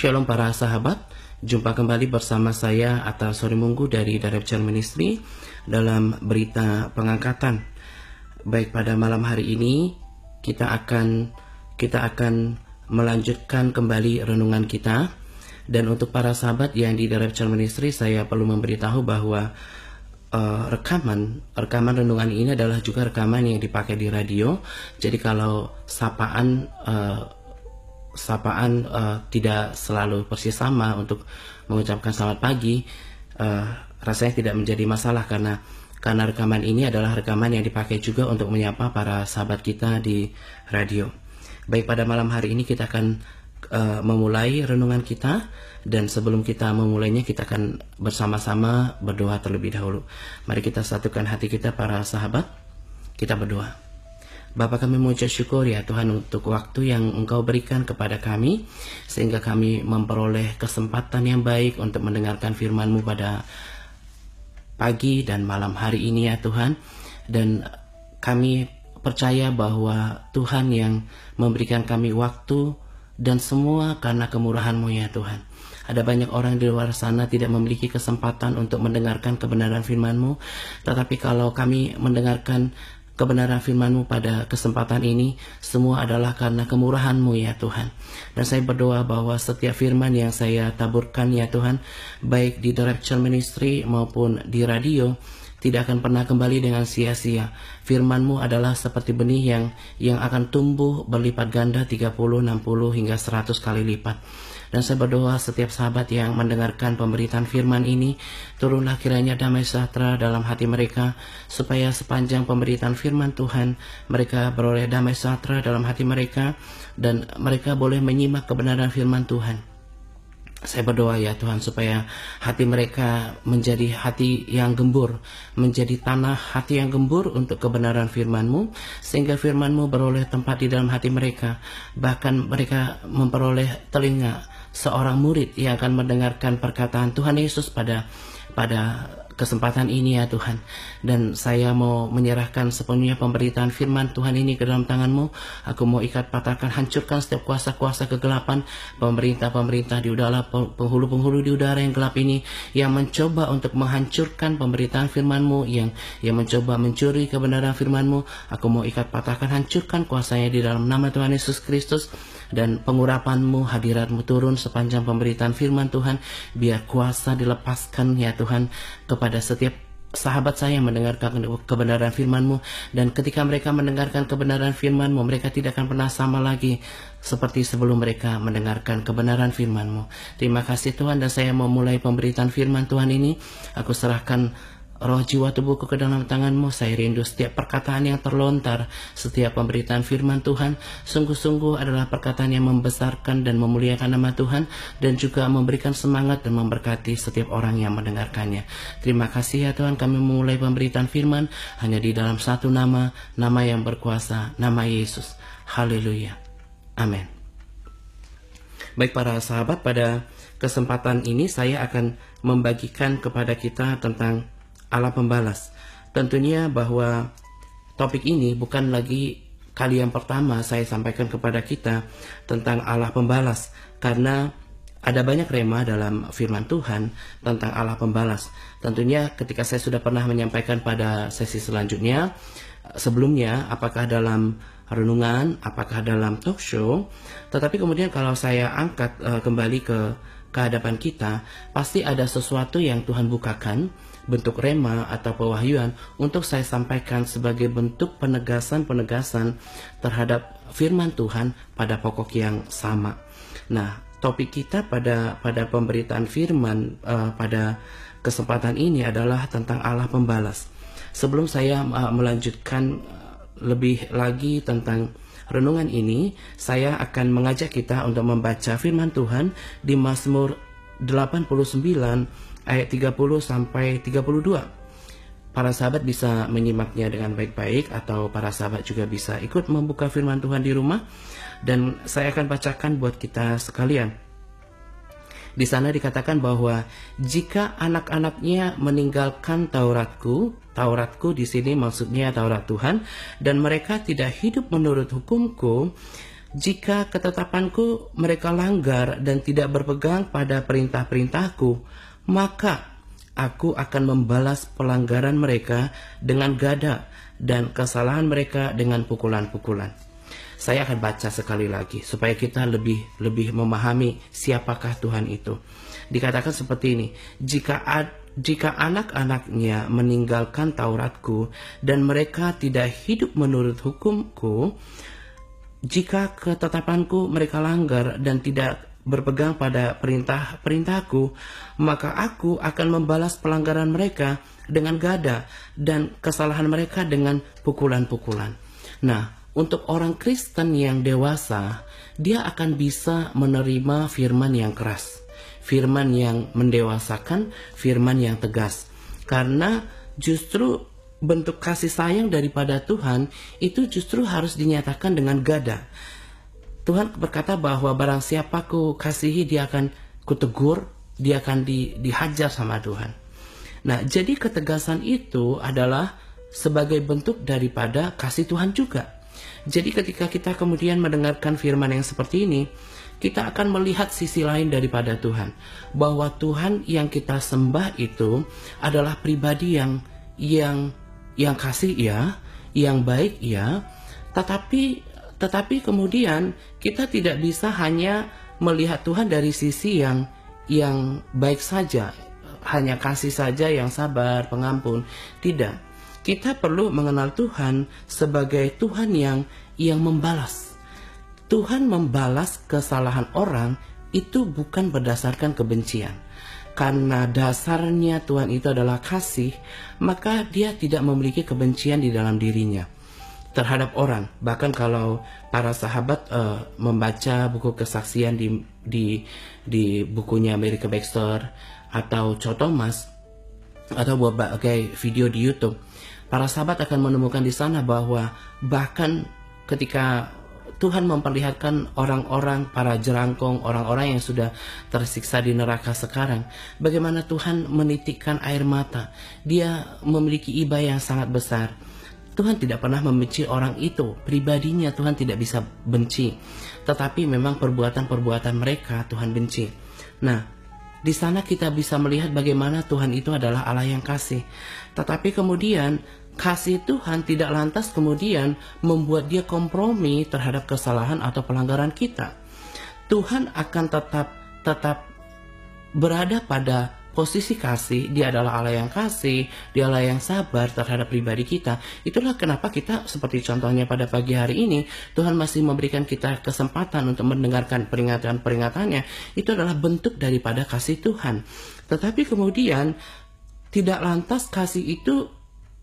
Shalom para sahabat, jumpa kembali bersama saya Atta Sore Munggu dari Direct Church Ministry dalam berita pengangkatan. Baik, pada malam hari ini kita akan melanjutkan kembali renungan kita. Dan untuk para sahabat yang di Direct Church Ministry, saya perlu memberitahu bahwa rekaman renungan ini adalah juga rekaman yang dipakai di radio. Jadi kalau sapaan tidak selalu persis sama untuk mengucapkan selamat pagi, rasanya tidak menjadi masalah karena rekaman ini adalah rekaman yang dipakai juga untuk menyapa para sahabat kita di radio. Baik, pada malam hari ini kita akan memulai renungan kita, dan sebelum kita memulainya kita akan bersama-sama berdoa terlebih dahulu. Mari kita satukan hati kita para sahabat, kita berdoa. Bapa, kami mengucap syukur ya Tuhan untuk waktu yang Engkau berikan kepada kami, sehingga kami memperoleh kesempatan yang baik untuk mendengarkan firman-Mu pada pagi dan malam hari ini ya Tuhan. Dan kami percaya bahwa Tuhan yang memberikan kami waktu dan semua karena kemurahan-Mu ya Tuhan. Ada banyak orang di luar sana tidak memiliki kesempatan untuk mendengarkan kebenaran firman-Mu, tetapi kalau kami mendengarkan kebenaran firman-Mu pada kesempatan ini, semua adalah karena kemurahan-Mu ya Tuhan. Dan saya berdoa bahwa setiap firman yang saya taburkan ya Tuhan, baik di Direct Church Ministry maupun di radio, tidak akan pernah kembali dengan sia-sia. Firman-Mu adalah seperti benih yang akan tumbuh berlipat ganda 30, 60 hingga 100 kali lipat. Dan saya berdoa setiap sahabat yang mendengarkan pemberitaan firman ini, turunlah kiranya damai sejahtera dalam hati mereka, supaya sepanjang pemberitaan firman Tuhan, mereka beroleh damai sejahtera dalam hati mereka, dan mereka boleh menyimak kebenaran firman Tuhan. Saya berdoa ya Tuhan supaya hati mereka menjadi hati yang gembur, menjadi tanah hati yang gembur untuk kebenaran firman-Mu, sehingga firman-Mu beroleh tempat di dalam hati mereka. Bahkan mereka memperoleh telinga seorang murid yang akan mendengarkan perkataan Tuhan Yesus pada kesempatan ini ya Tuhan. Dan saya mau menyerahkan sepenuhnya pemberitaan firman Tuhan ini ke dalam tangan-Mu. Aku mau ikat, patahkan, hancurkan setiap kuasa-kuasa kegelapan, pemerintah-pemerintah di udara, penghulu-penghulu di udara yang gelap ini, yang mencoba untuk menghancurkan pemberitaan firman-Mu, yang mencoba mencuri kebenaran firman-Mu. Aku mau ikat, patahkan, hancurkan kuasanya di dalam nama Tuhan Yesus Kristus. Dan pengurapan-Mu, hadirat-Mu turun sepanjang pemberitaan firman Tuhan. Biar kuasa dilepaskan ya Tuhan kepada setiap sahabat saya yang mendengarkan kebenaran firman-Mu. Dan ketika mereka mendengarkan kebenaran firman-Mu, mereka tidak akan pernah sama lagi seperti sebelum mereka mendengarkan kebenaran firman-Mu. Terima kasih Tuhan, dan saya mau mulai pemberitaan firman Tuhan ini. Aku serahkan roh, jiwa, tubuhku ke dalam tangan-Mu. Saya rindu setiap perkataan yang terlontar, setiap pemberitaan firman Tuhan sungguh-sungguh adalah perkataan yang membesarkan dan memuliakan nama Tuhan, dan juga memberikan semangat dan memberkati setiap orang yang mendengarkannya. Terima kasih ya Tuhan, kami memulai pemberitaan firman hanya di dalam satu nama yang berkuasa, nama Yesus. Haleluya. Amin. Baik para sahabat, pada kesempatan ini saya akan membagikan kepada kita tentang Allah pembalas. Tentunya bahwa topik ini bukan lagi kali yang pertama saya sampaikan kepada kita tentang Allah pembalas, karena ada banyak rema dalam firman Tuhan tentang Allah pembalas. Tentunya ketika saya sudah pernah menyampaikan pada sesi sebelumnya, apakah dalam renungan, apakah dalam talk show, tetapi kemudian kalau saya angkat kembali ke hadapan kita, pasti ada sesuatu yang Tuhan bukakan, bentuk rema atau pewahyuan, untuk saya sampaikan sebagai bentuk penegasan terhadap firman Tuhan pada pokok yang sama. Nah, topik kita pada pemberitaan firman pada kesempatan ini adalah tentang Allah pembalas. Sebelum saya melanjutkan lebih lagi tentang renungan ini, saya akan mengajak kita untuk membaca firman Tuhan di Mazmur 89 ayat 30 sampai 32. Para sahabat bisa menyimaknya dengan baik-baik, atau para sahabat juga bisa ikut membuka firman Tuhan di rumah, dan saya akan bacakan buat kita sekalian. Di sana dikatakan bahwa jika anak-anaknya meninggalkan Tauratku di sini maksudnya Taurat Tuhan, dan mereka tidak hidup menurut hukumku, Jika ketetapanku mereka langgar dan tidak berpegang pada perintah-perintahku, maka aku akan membalas pelanggaran mereka dengan gada dan kesalahan mereka dengan pukulan-pukulan. Saya akan baca sekali lagi supaya kita lebih memahami siapakah Tuhan itu. Dikatakan seperti ini, jika anak-anaknya meninggalkan Tauratku dan mereka tidak hidup menurut hukumku, jika ketetapanku mereka langgar dan tidak berpegang pada perintah-perintahku, maka aku akan membalas pelanggaran mereka dengan gada dan kesalahan mereka dengan pukulan-pukulan. Nah, untuk orang Kristen yang dewasa, dia akan bisa menerima firman yang keras, firman yang mendewasakan, firman yang tegas. Karena justru bentuk kasih sayang daripada Tuhan itu justru harus dinyatakan dengan gada. Tuhan berkata bahwa barang siapa ku kasihi, dia akan kutegur, dia akan dihajar sama Tuhan. Nah, jadi ketegasan itu adalah sebagai bentuk daripada kasih Tuhan juga. Jadi ketika kita kemudian mendengarkan firman yang seperti ini, kita akan melihat sisi lain daripada Tuhan. Bahwa Tuhan yang kita sembah itu adalah pribadi yang kasih ya, yang baik ya, tetapi kemudian kita tidak bisa hanya melihat Tuhan dari sisi yang baik saja, hanya kasih saja, yang sabar, pengampun. Tidak. Kita perlu mengenal Tuhan sebagai Tuhan yang membalas. Tuhan membalas kesalahan orang itu bukan berdasarkan kebencian. Karena dasarnya Tuhan itu adalah kasih, maka dia tidak memiliki kebencian di dalam dirinya terhadap orang. Bahkan kalau para sahabat membaca buku kesaksian di bukunya America Baxter atau Cho Thomas atau berbagai video di YouTube, para sahabat akan menemukan di sana bahwa bahkan ketika Tuhan memperlihatkan orang-orang, para jerangkong, orang-orang yang sudah tersiksa di neraka sekarang, bagaimana Tuhan menitikkan air mata. Dia memiliki iba yang sangat besar. Tuhan tidak pernah membenci orang itu, pribadinya Tuhan tidak bisa benci, tetapi memang perbuatan-perbuatan mereka Tuhan benci. Nah, di sana kita bisa melihat bagaimana Tuhan itu adalah Allah yang kasih. Tetapi kemudian kasih Tuhan tidak lantas kemudian membuat dia kompromi terhadap kesalahan atau pelanggaran kita. Tuhan akan tetap berada pada posisi kasih. Dia adalah Allah yang kasih, dia Allah yang sabar terhadap pribadi kita. Itulah kenapa kita, seperti contohnya pada pagi hari ini, Tuhan masih memberikan kita kesempatan untuk mendengarkan peringatan-peringatannya. Itu adalah bentuk daripada kasih Tuhan. Tetapi kemudian tidak lantas kasih itu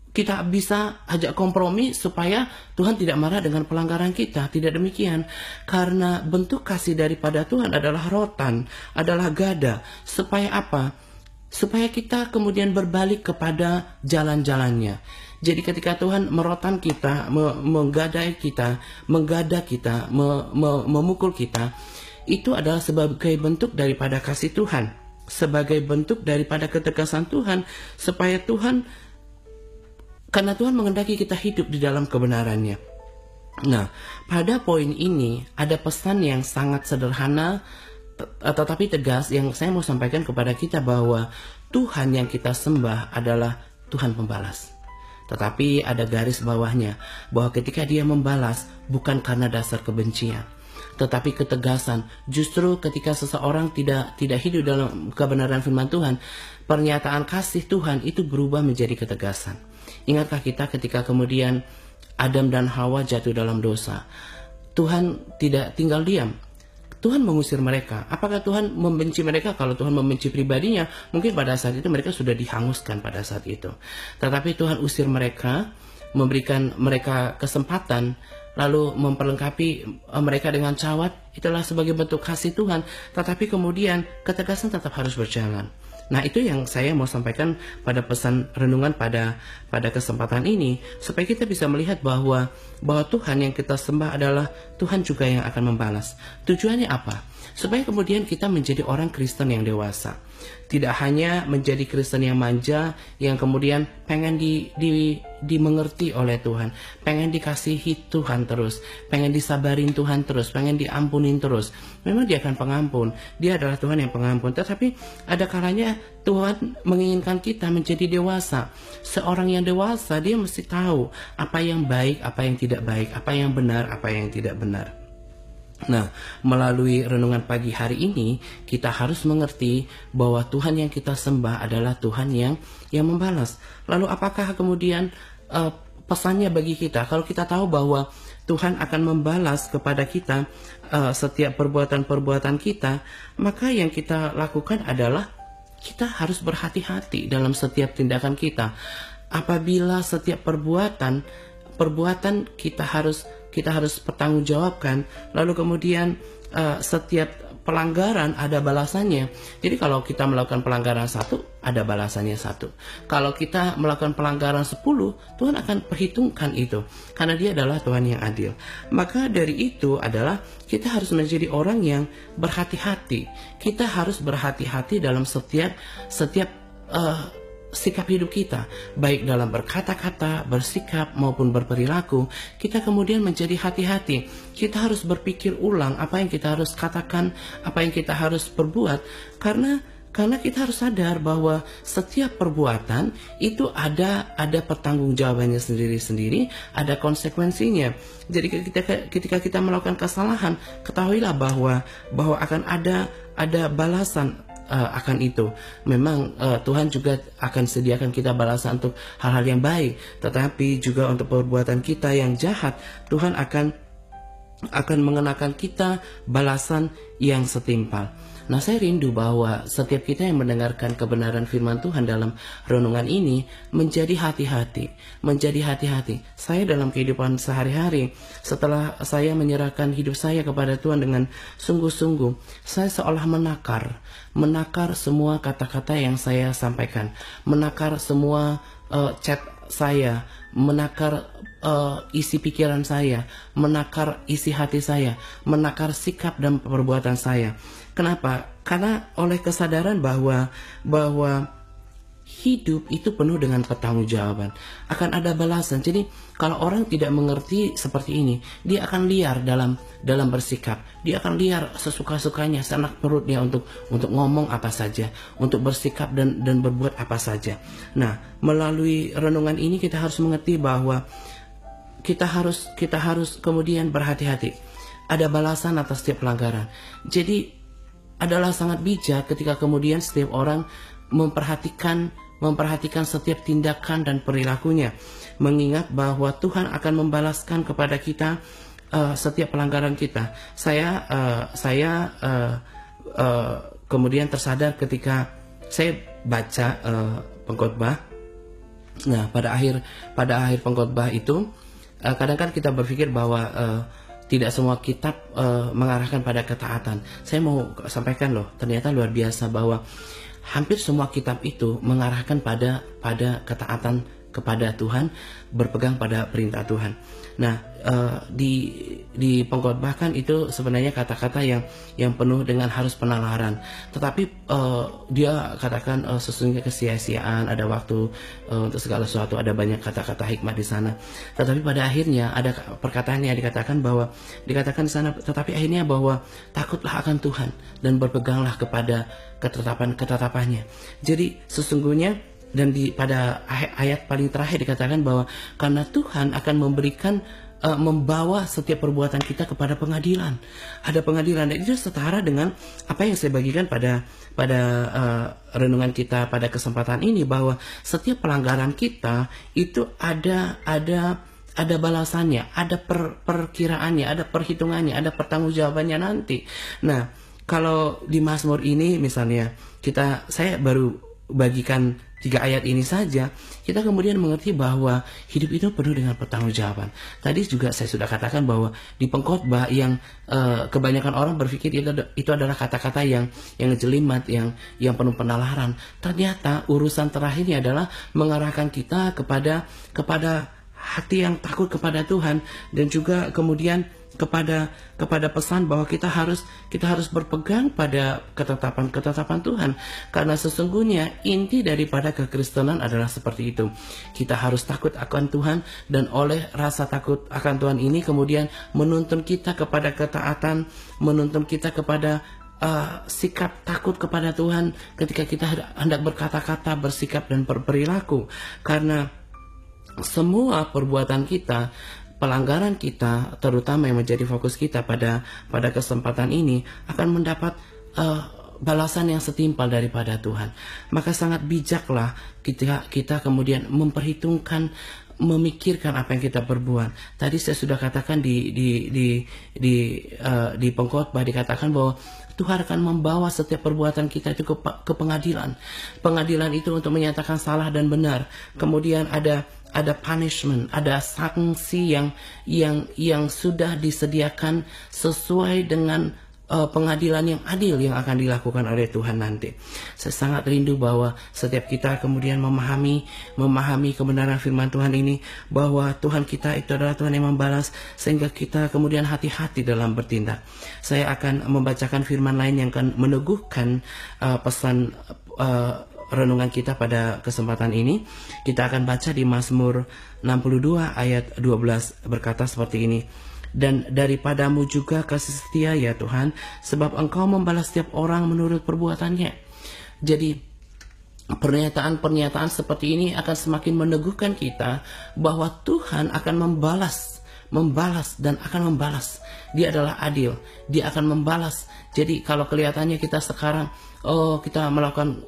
kita bisa ajak kompromi supaya Tuhan tidak marah dengan pelanggaran kita. Tidak demikian. Karena bentuk kasih daripada Tuhan adalah rotan, adalah gada. Supaya apa? Supaya kita kemudian berbalik kepada jalan-jalannya. Jadi ketika Tuhan merotan kita, menggadai kita, menggada kita, memukul kita, itu adalah sebagai bentuk daripada kasih Tuhan. Sebagai bentuk daripada ketegasan Tuhan. Supaya karena Tuhan menghendaki kita hidup di dalam kebenarannya. Nah, pada poin ini ada pesan yang sangat sederhana tetapi tegas yang saya mau sampaikan kepada kita, bahwa Tuhan yang kita sembah adalah Tuhan pembalas. Tetapi ada garis bawahnya, bahwa ketika dia membalas bukan karena dasar kebencian, tetapi ketegasan. Justru ketika seseorang tidak hidup dalam kebenaran firman Tuhan, pernyataan kasih Tuhan itu berubah menjadi ketegasan. Ingatkah kita ketika kemudian Adam dan Hawa jatuh dalam dosa, Tuhan tidak tinggal diam. Tuhan mengusir mereka. Apakah Tuhan membenci mereka? Kalau Tuhan membenci pribadinya, mungkin pada saat itu mereka sudah dihanguskan pada saat itu. Tetapi Tuhan usir mereka, memberikan mereka kesempatan, lalu memperlengkapi mereka dengan cawat. Itulah sebagai bentuk kasih Tuhan. Tetapi kemudian ketegasan tetap harus berjalan. Nah, itu yang saya mau sampaikan pada pesan renungan pada kesempatan ini, supaya kita bisa melihat bahwa Tuhan yang kita sembah adalah Tuhan juga yang akan membalas. Tujuannya apa? Supaya kemudian kita menjadi orang Kristen yang dewasa. Tidak hanya menjadi Kristen yang manja, yang kemudian pengen dimengerti oleh Tuhan, pengen dikasihi Tuhan terus, pengen disabarin Tuhan terus, pengen diampunin terus. Memang Dia akan pengampun, Dia adalah Tuhan yang pengampun. Tetapi ada kalanya Tuhan menginginkan kita menjadi dewasa. Seorang yang dewasa, dia mesti tahu apa yang baik, apa yang tidak baik, apa yang benar, apa yang tidak benar. Nah, melalui renungan pagi hari ini, kita harus mengerti bahwa Tuhan yang kita sembah adalah Tuhan yang membalas. Lalu apakah kemudian pesannya bagi kita? Kalau kita tahu bahwa Tuhan akan membalas kepada kita setiap perbuatan-perbuatan kita, maka yang kita lakukan adalah kita harus berhati-hati dalam setiap tindakan kita. Apabila setiap perbuatan kita harus pertanggungjawabkan, lalu kemudian setiap pelanggaran ada balasannya. Jadi kalau kita melakukan pelanggaran 1, ada balasannya 1. Kalau kita melakukan pelanggaran 10, Tuhan akan perhitungkan itu, karena Dia adalah Tuhan yang adil. Maka dari itu adalah kita harus menjadi orang yang berhati-hati. Kita harus berhati-hati dalam setiap sikap hidup kita, baik dalam berkata-kata, bersikap maupun berperilaku. Kita kemudian menjadi hati-hati. Kita harus berpikir ulang apa yang kita harus katakan, apa yang kita harus perbuat, karena kita harus sadar bahwa setiap perbuatan itu ada pertanggungjawabannya sendiri-sendiri, ada konsekuensinya. Jadi ketika kita melakukan kesalahan, ketahuilah bahwa akan ada balasan akan itu. Memang Tuhan juga akan sediakan kita balasan untuk hal-hal yang baik, tetapi juga untuk perbuatan kita yang jahat, Tuhan akan mengenakan kita balasan yang setimpal. Nah, saya rindu bahwa setiap kita yang mendengarkan kebenaran firman Tuhan dalam renungan ini menjadi hati-hati. Saya dalam kehidupan sehari-hari, setelah saya menyerahkan hidup saya kepada Tuhan dengan sungguh-sungguh, saya seolah menakar semua kata-kata yang saya sampaikan, menakar semua chat saya, menakar isi pikiran saya, menakar isi hati saya, menakar sikap dan perbuatan saya. Kenapa? Karena oleh kesadaran bahwa hidup itu penuh dengan pertanggungjawaban, akan ada balasan. Jadi kalau orang tidak mengerti seperti ini, dia akan liar dalam bersikap, dia akan liar sesuka-sukanya, senak perutnya untuk ngomong apa saja, untuk bersikap dan berbuat apa saja. Nah, melalui renungan ini kita harus mengerti bahwa kita harus kemudian berhati-hati. Ada balasan atas setiap pelanggaran. Jadi adalah sangat bijak ketika kemudian setiap orang memperhatikan setiap tindakan dan perilakunya, mengingat bahwa Tuhan akan membalaskan kepada kita setiap pelanggaran kita. Saya kemudian tersadar ketika saya baca pengkhotbah. Nah, pada akhir pengkhotbah itu kadang-kadang kita berpikir bahwa tidak semua kitab mengarahkan pada ketaatan. Saya mau sampaikan loh, ternyata luar biasa bahwa hampir semua kitab itu mengarahkan pada ketaatan kepada Tuhan, berpegang pada perintah Tuhan. Nah, di pengkhotbah kan itu sebenarnya kata-kata yang penuh dengan harus penalaran. Tetapi dia katakan sesungguhnya kesia-siaan, ada waktu untuk segala sesuatu, ada banyak kata-kata hikmat di sana. Tetapi pada akhirnya ada perkataan yang dikatakan di sana, tetapi akhirnya bahwa takutlah akan Tuhan dan berpeganglah kepada ketetapan-ketetapannya. Jadi sesungguhnya, dan pada ayat paling terakhir dikatakan bahwa karena Tuhan akan membawa setiap perbuatan kita kepada pengadilan. Ada pengadilan, dan itu setara dengan apa yang saya bagikan pada renungan kita pada kesempatan ini, bahwa setiap pelanggaran kita itu ada balasannya, ada perkiraannya, ada perhitungannya, ada pertanggungjawabannya nanti. Nah, kalau di Mazmur ini misalnya saya baru bagikan 3 ayat ini saja, kita kemudian mengerti bahwa hidup itu penuh dengan pertanggungjawaban. Tadi juga saya sudah katakan bahwa di pengkhotbah yang kebanyakan orang berpikir itu adalah kata-kata yang jelimet, yang penuh penalaran. Ternyata urusan terakhirnya adalah mengarahkan kita kepada hati yang takut kepada Tuhan, dan juga kemudian kepada pesan bahwa kita harus berpegang pada ketetapan Tuhan, karena sesungguhnya inti daripada kekristenan adalah seperti itu. Kita harus takut akan Tuhan, dan oleh rasa takut akan Tuhan ini kemudian menuntun kita kepada ketaatan, menuntun kita kepada sikap takut kepada Tuhan ketika kita hendak berkata-kata, bersikap, dan berperilaku. Karena semua perbuatan kita, pelanggaran kita, terutama yang menjadi fokus kita pada kesempatan ini, akan mendapat balasan yang setimpal daripada Tuhan. Maka sangat bijaklah kita kemudian memperhitungkan, memikirkan apa yang kita perbuat. Tadi saya sudah katakan di pengkhotbah, dikatakan bahwa Tuhan akan membawa setiap perbuatan kita itu ke pengadilan. Pengadilan itu untuk menyatakan salah dan benar. Kemudian ada punishment, ada sanksi yang sudah disediakan sesuai dengan pengadilan yang adil yang akan dilakukan oleh Tuhan nanti. Saya sangat rindu bahwa setiap kita kemudian memahami kebenaran firman Tuhan ini, bahwa Tuhan kita itu adalah Tuhan yang membalas, sehingga kita kemudian hati-hati dalam bertindak. Saya akan membacakan firman lain yang akan meneguhkan pesan renungan kita pada kesempatan ini. Kita akan baca di Mazmur 62 ayat 12, berkata seperti ini: "Dan daripadamu juga kasih setia ya Tuhan, sebab Engkau membalas setiap orang menurut perbuatannya." Jadi pernyataan-pernyataan seperti ini akan semakin meneguhkan kita bahwa Tuhan akan membalas dan akan membalas. Dia adalah adil, dia akan membalas. Jadi kalau kelihatannya kita sekarang kita melakukan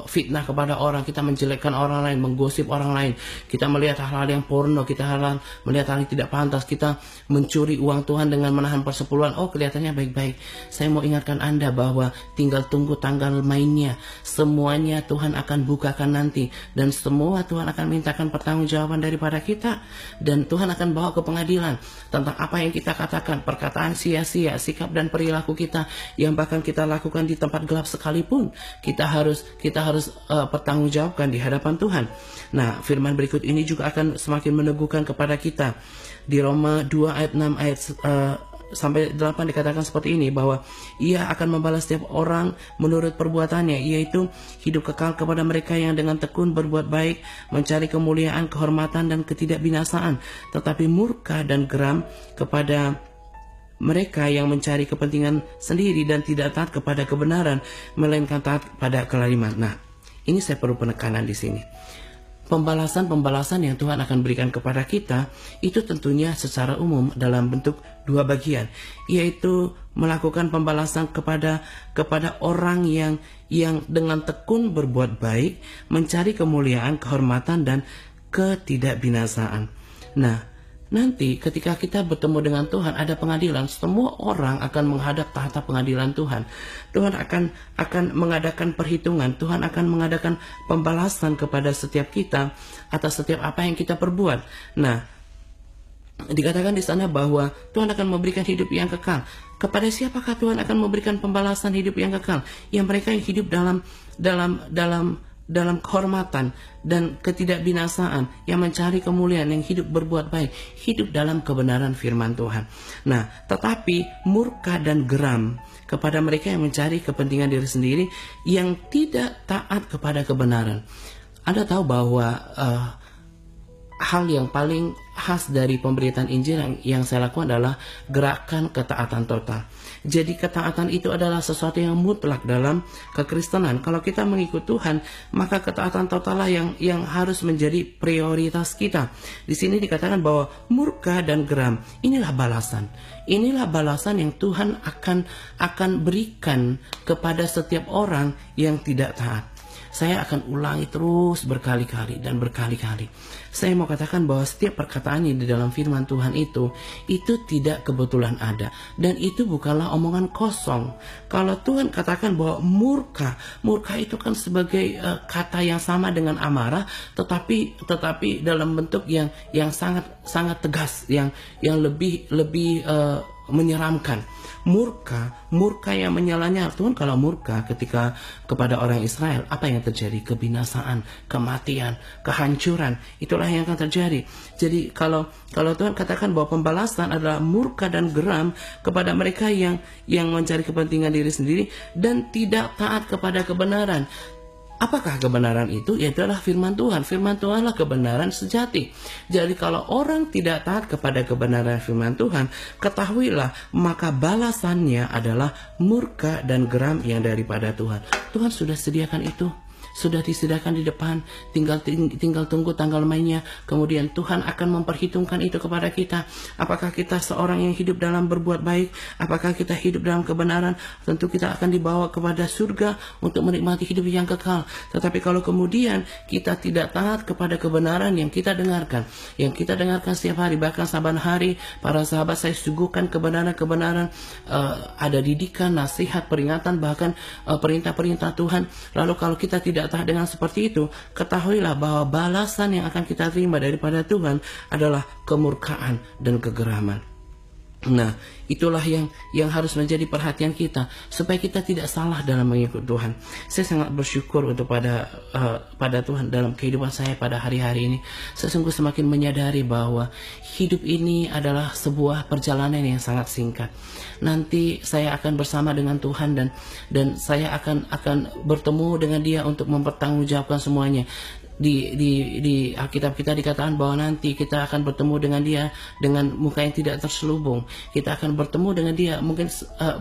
fitnah kepada orang, kita menjelekkan orang lain, menggosip orang lain, kita melihat hal-hal yang porno, kita melihat hal yang tidak pantas, kita mencuri uang Tuhan dengan menahan persepuluhan, kelihatannya baik-baik. Saya mau ingatkan Anda bahwa tinggal tunggu tanggal mainnya. Semuanya Tuhan akan bukakan nanti, dan semua Tuhan akan mintakan pertanggungjawaban daripada kita, dan Tuhan akan bawa ke pengadilan tentang apa yang kita katakan, perkataan sia-sia, sikap dan perilaku kita yang bahkan kita lakukan di tempat gelap sekalipun, kita harus pertanggungjawabkan di hadapan Tuhan. Nah, firman berikut ini juga akan semakin meneguhkan kepada kita. Di Roma 2 ayat 6 ayat sampai 8 dikatakan seperti ini, bahwa Ia akan membalas setiap orang menurut perbuatannya, yaitu hidup kekal kepada mereka yang dengan tekun berbuat baik, mencari kemuliaan, kehormatan, dan ketidakbinasaan, tetapi murka dan geram kepada mereka yang mencari kepentingan sendiri dan tidak taat kepada kebenaran, melainkan taat pada kelaliman. Nah, ini saya perlu penekanan di sini. Pembalasan yang Tuhan akan berikan kepada kita itu tentunya secara umum dalam bentuk dua bagian, yaitu melakukan pembalasan kepada orang yang dengan tekun berbuat baik, mencari kemuliaan, kehormatan, dan ketidakbinasaan. Nah, nanti ketika kita bertemu dengan Tuhan, ada pengadilan. Semua orang akan menghadap tahta pengadilan Tuhan. Tuhan akan mengadakan perhitungan. Tuhan akan mengadakan pembalasan kepada setiap kita atas setiap apa yang kita perbuat. Nah, dikatakan di sana bahwa Tuhan akan memberikan hidup yang kekal. Kepada siapakah Tuhan akan memberikan pembalasan hidup yang kekal? Yang mereka yang hidup dalam kehormatan dan ketidakbinasaan, yang mencari kemuliaan, yang hidup berbuat baik, hidup dalam kebenaran firman Tuhan. Nah, tetapi murka dan geram kepada mereka yang mencari kepentingan diri sendiri, yang tidak taat kepada kebenaran. Anda tahu bahwa hal yang paling khas dari pemberitaan Injil yang saya lakukan adalah gerakan ketaatan total. Jadi ketaatan itu adalah sesuatu yang mutlak dalam kekristenan. Kalau kita mengikut Tuhan, maka ketaatan total lah yang harus menjadi prioritas kita. Di sini dikatakan bahwa murka dan geram, inilah balasan. Inilah balasan yang Tuhan akan berikan kepada setiap orang yang tidak taat. Saya akan ulangi terus berkali-kali dan berkali-kali. Saya mau katakan bahwa setiap perkataannya di dalam firman Tuhan itu tidak kebetulan ada. Dan itu bukanlah omongan kosong. Kalau Tuhan katakan bahwa murka itu kan sebagai kata yang sama dengan amarah, tetapi dalam bentuk yang sangat sangat tegas, yang lebih menyeramkan. Murka yang menyalanya. Tuhan kalau murka ketika kepada orang Israel, apa yang terjadi? Kebinasaan, kematian, kehancuran. Itulah yang akan terjadi. Jadi kalau Tuhan katakan bahwa pembalasan adalah murka dan geram kepada mereka yang mencari kepentingan diri sendiri dan tidak taat kepada kebenaran. Apakah kebenaran itu? Yaitu adalah firman Tuhan. Firman Tuhanlah kebenaran sejati. Jadi kalau orang tidak taat kepada kebenaran firman Tuhan, ketahuilah maka balasannya adalah murka dan geram yang daripada Tuhan. Tuhan sudah sediakan itu. Sudah disediakan di depan, tinggal tunggu tanggal mainnya. Kemudian Tuhan akan memperhitungkan itu kepada kita. Apakah kita seorang yang hidup dalam berbuat baik? Apakah kita hidup dalam kebenaran? Tentu kita akan dibawa kepada surga untuk menikmati hidup yang kekal. Tetapi kalau kemudian kita tidak taat kepada kebenaran yang kita dengarkan setiap hari, bahkan saban hari para sahabat saya suguhkan kebenaran-kebenaran, ada didikan, nasihat, peringatan, bahkan perintah-perintah Tuhan. Lalu kalau kita tidak taat dengan seperti itu, ketahuilah bahwa balasan yang akan kita terima daripada Tuhan adalah kemurkaan dan kegeraman. Nah, itulah yang harus menjadi perhatian kita supaya kita tidak salah dalam mengikut Tuhan. Saya sangat bersyukur untuk pada Tuhan dalam kehidupan saya pada hari-hari ini. Saya sungguh semakin menyadari bahwa hidup ini adalah sebuah perjalanan yang sangat singkat. Nanti saya akan bersama dengan Tuhan dan saya akan bertemu dengan Dia untuk mempertanggungjawabkan semuanya. Di Alkitab kita dikatakan bahwa nanti kita akan bertemu dengan Dia dengan muka yang tidak terselubung. Kita akan bertemu dengan Dia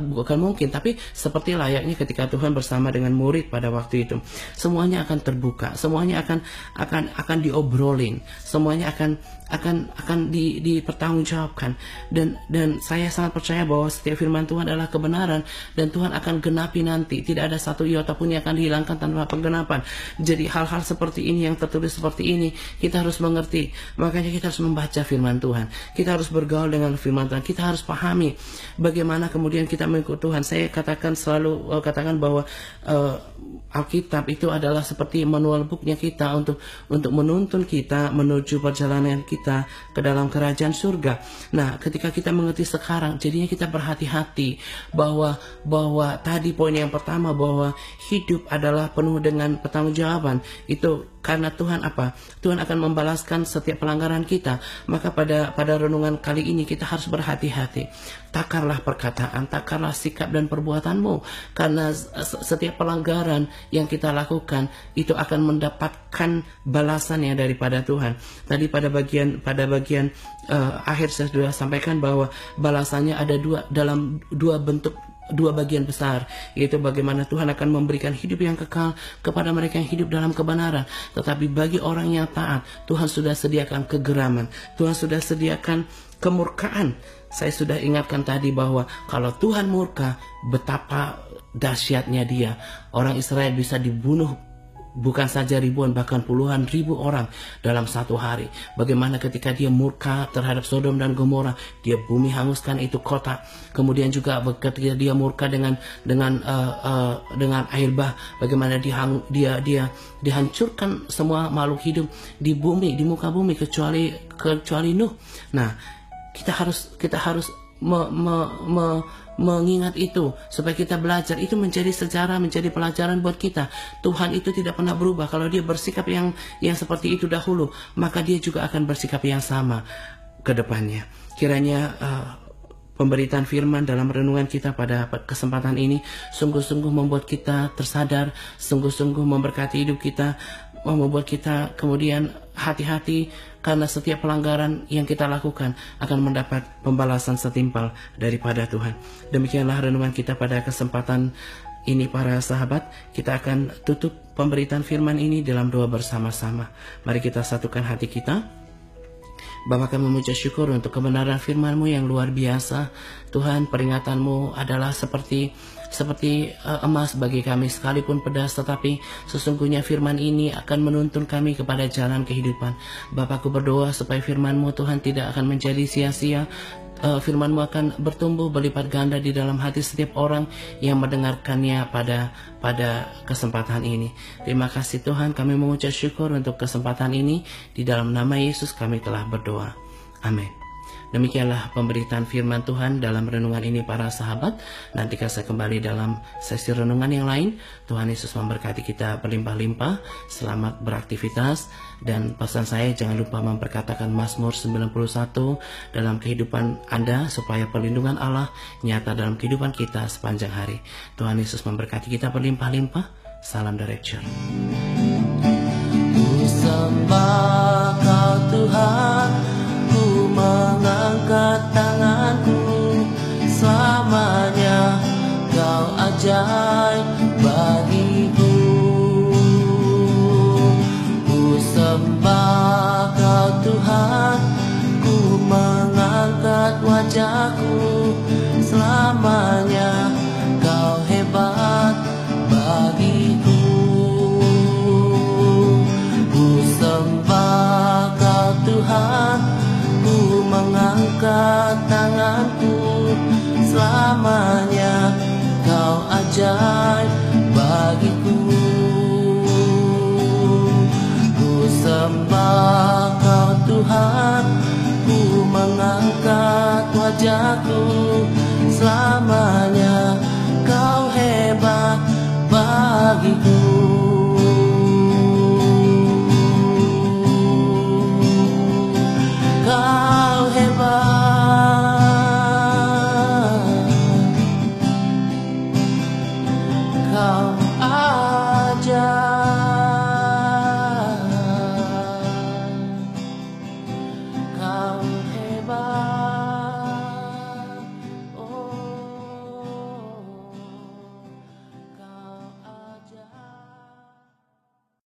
bukan mungkin, tapi seperti layaknya ketika Tuhan bersama dengan murid pada waktu itu. Semuanya akan terbuka, semuanya akan diobrolin, semuanya akan dipertanggungjawabkan. Dan saya sangat percaya bahwa setiap firman Tuhan adalah kebenaran dan Tuhan akan genapi nanti. Tidak ada satu iota pun yang akan dihilangkan tanpa penggenapan. Jadi hal-hal seperti ini yang tertulis seperti ini kita harus mengerti. Makanya kita harus membaca firman Tuhan. Kita harus bergaul dengan firman Tuhan. Kita harus pahami bagaimana kemudian kita mengikut Tuhan. Saya selalu katakan bahwa Alkitab itu adalah seperti manual booknya kita untuk menuntun kita menuju perjalanan kita ke dalam kerajaan surga. Nah, ketika kita mengerti sekarang, jadinya kita berhati-hati bahwa tadi poin yang pertama, bahwa hidup adalah penuh dengan pertanggungjawaban. Itu karena Tuhan apa? Tuhan akan membalaskan setiap pelanggaran kita. Maka pada renungan kali ini kita harus berhati-hati. Takarlah perkataan, takarlah sikap dan perbuatanmu. Karena setiap pelanggaran yang kita lakukan itu akan mendapatkan balasan yang daripada Tuhan. Tadi pada bagian akhir saya sudah sampaikan bahwa balasannya ada dua bagian besar, yaitu bagaimana Tuhan akan memberikan hidup yang kekal kepada mereka yang hidup dalam kebenaran. Tetapi bagi orang yang taat, Tuhan sudah sediakan kegeraman, Tuhan sudah sediakan kemurkaan. Saya sudah ingatkan tadi bahwa kalau Tuhan murka, betapa dahsyatnya Dia. Orang Israel bisa dibunuh bukan saja ribuan, bahkan puluhan ribu orang dalam satu hari. Bagaimana ketika Dia murka terhadap Sodom dan Gomora, Dia bumi hanguskan itu kota. Kemudian juga ketika Dia murka dengan air bah, bagaimana dia dihancurkan semua makhluk hidup di bumi, di muka bumi kecuali Nuh. Nah, kita harus mengingat itu supaya kita belajar. Itu menjadi sejarah, menjadi pelajaran buat kita. Tuhan itu tidak pernah berubah. Kalau Dia bersikap yang seperti itu dahulu, maka Dia juga akan bersikap yang sama ke depannya. Kiranya pemberitaan firman dalam renungan kita pada kesempatan ini sungguh-sungguh membuat kita tersadar, sungguh-sungguh memberkati hidup kita, membuat kita kemudian hati-hati, karena setiap pelanggaran yang kita lakukan akan mendapat pembalasan setimpal daripada Tuhan. Demikianlah renungan kita pada kesempatan ini para sahabat. Kita akan tutup pemberitaan firman ini dalam doa bersama-sama. Mari kita satukan hati kita. Bapa, kami mengucap syukur untuk kebenaran firman-Mu yang luar biasa. Tuhan, peringatan-Mu adalah seperti emas bagi kami, sekalipun pedas, tetapi sesungguhnya firman ini akan menuntun kami kepada jalan kehidupan. Bapakku berdoa supaya firman-Mu Tuhan tidak akan menjadi sia-sia. Firman-Mu akan bertumbuh berlipat ganda di dalam hati setiap orang yang mendengarkannya pada kesempatan ini. Terima kasih Tuhan, kami mengucap syukur untuk kesempatan ini. Di dalam nama Yesus kami telah berdoa. Amin. Demikianlah pemberitaan firman Tuhan dalam renungan ini para sahabat. Nanti saya kembali dalam sesi renungan yang lain. Tuhan Yesus memberkati kita berlimpah-limpah. Selamat beraktivitas. Dan pesan saya, jangan lupa memperkatakan Mazmur 91 dalam kehidupan Anda, supaya perlindungan Allah nyata dalam kehidupan kita sepanjang hari. Tuhan Yesus memberkati kita berlimpah-limpah. Salam Direction. Ku sembah